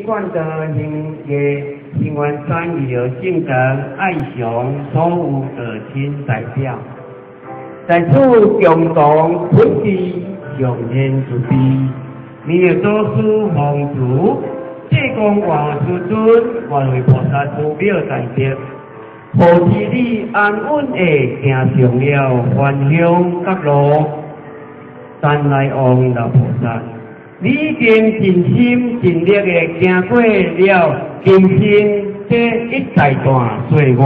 贯的行完专语而敬等爱雄所有的亲代表，在此共同奋起向前之地，弥勒祖师皇祖，济公王师尊，愿为菩萨寺庙在德，护持你安稳地行上了返乡各路，但来往老菩萨。你已经尽心尽力地行过了今生这一大段岁月。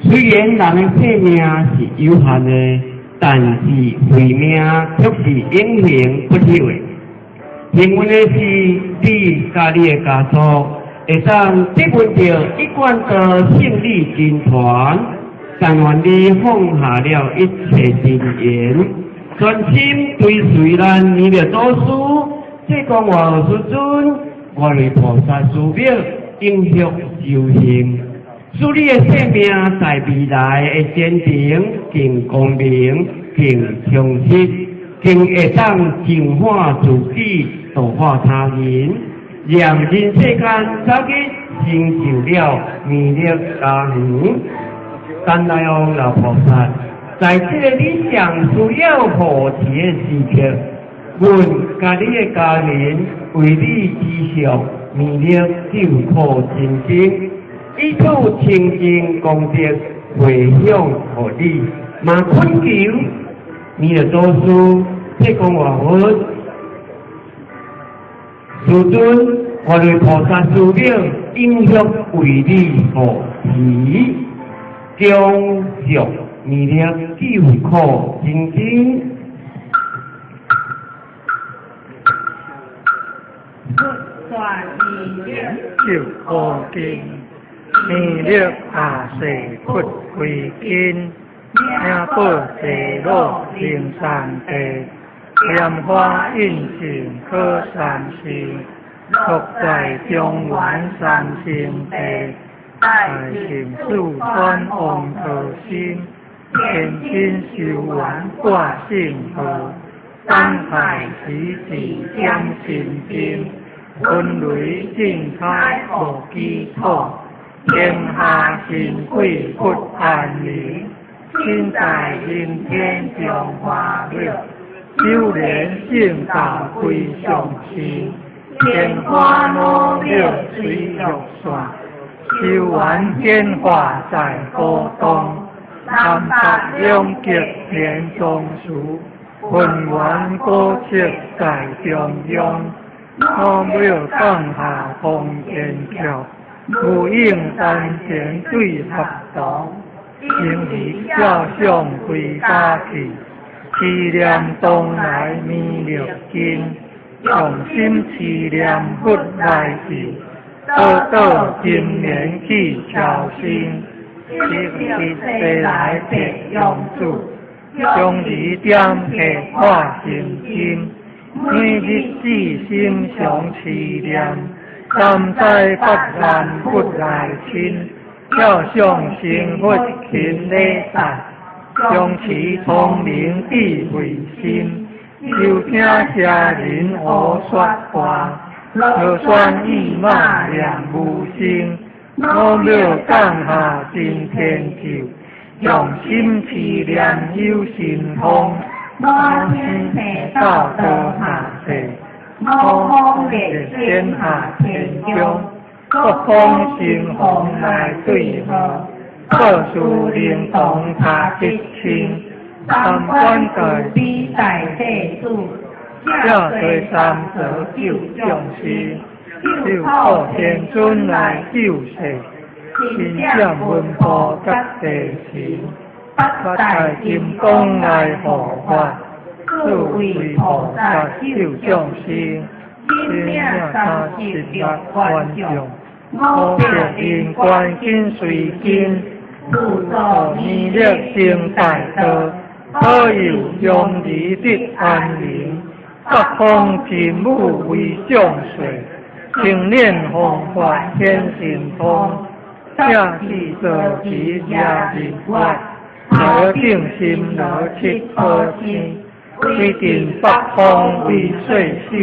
虽然人的生命是有限的，但是慧命却是永恒不朽的。幸运的是，你甲你的家属会当得闻到一贯的胜利真传，但愿你放下了一切真言。专心追随咱弥勒祖师，济公王师尊，愿为菩萨寺庙永续修行，使你的生命在未来的前程更光明、更充实，更会当净化自己、度化他人，让人世间早日成就了弥勒家园。但来往老菩萨。在这个理想需要扶持的时刻，阮甲你的家人为你支持弥勒救苦真经，以此清净功德回向给你，嘛恳求弥勒祖师济公王师尊，我为菩萨寺庙永续为你护持，恭祝弥勒救苦真经。传弥勒救苦经，弥勒下世佛归根，命报地落灵山地，莲花印成可三世，落在中原三圣地，大圣四川王头心。天津修完挂姓河，山海奇迹将心经，温雷震开无基土，天下新贵不安宁，心在人天中华乐，修炼圣道归上心，天花落了水玉线，修完天化在波东。南北两极连中树，浑圆高尺在中央。我庙降下风天桥，呼应山前对合道。行礼照相归家去，思念东来弥勒经，用心思念佛来去，道今年去朝心。一世来得用主，将疑点下化成经。每日至心常思念，三载不难不来亲。要向成佛勤礼拜，将其聪明智慧心。就听家人胡说话，就算意骂两无声。我庙降下真天救，用心思念有神风。我心地道德下世，我方烈天下天中。各方神风来对合，各处灵同他一清。三观在比在地主，下对三者救众生。救苦天尊来救世，心向文波得地情，八大金刚来护法，诸位菩萨救众生，心命三十六观众，我别因观经随经，辅助弥勒成大德，可有永离的安宁，各方勤务为众水。请念弘法天神通，下地者其家人外，而定心而七颗星，规定北方为岁寿，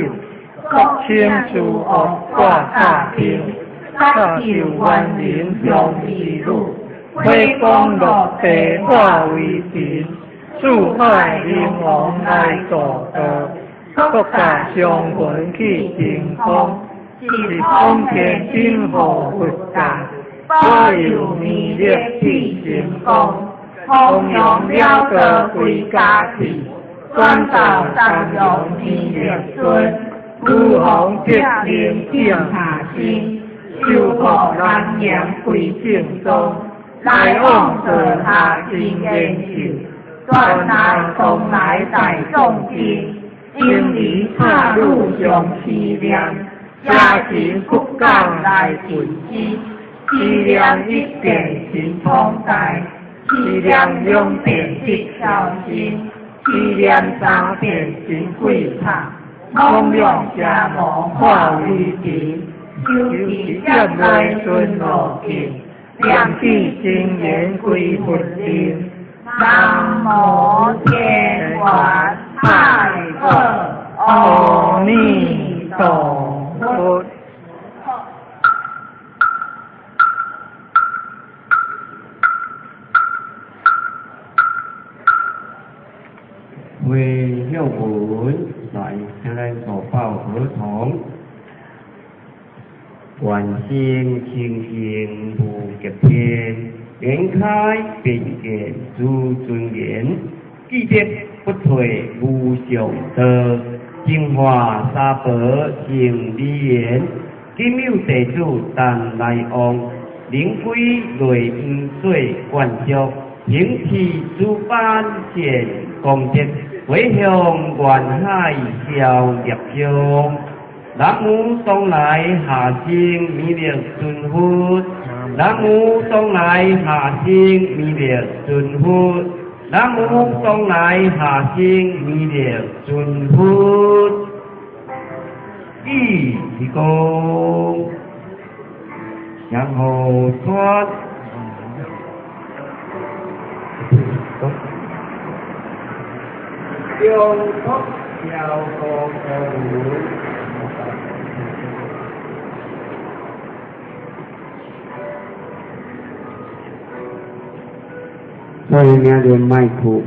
国清诸恶挂大兵，大受万民向义路，为公乐地化为平，祝爱灵王来作道，国家相魂去平康，是方天今后佛家，保佑弥勒去成功。弘扬了个归家去，转到三阳弥勒尊，古洪接令降下心，修复南阳归正宗，来往者下金延寿，转来东来大众经，经理岔路上凄凉，家庭不敢来尽知，凄凉一点心通在。凄凉两遍一条心，凄凉三遍真贵场，光亮家母化为平，修持接来顺路径，良知真言归佛灵。南无天官太白阿弥陀佛。为孝文来向咱所报合同，万心清净无极天，莲开并见诸尊严，既别不退无上德，净化三宝成理言，今有地主但来往，灵归雷雨水灌浇，平气诸般见功德。回向愿海消业障，南无东来下生弥勒尊佛，南无东来下生弥勒尊佛，南无东来下生弥勒尊佛。一起恭，向后转。用佛教国服，所以名念卖苦。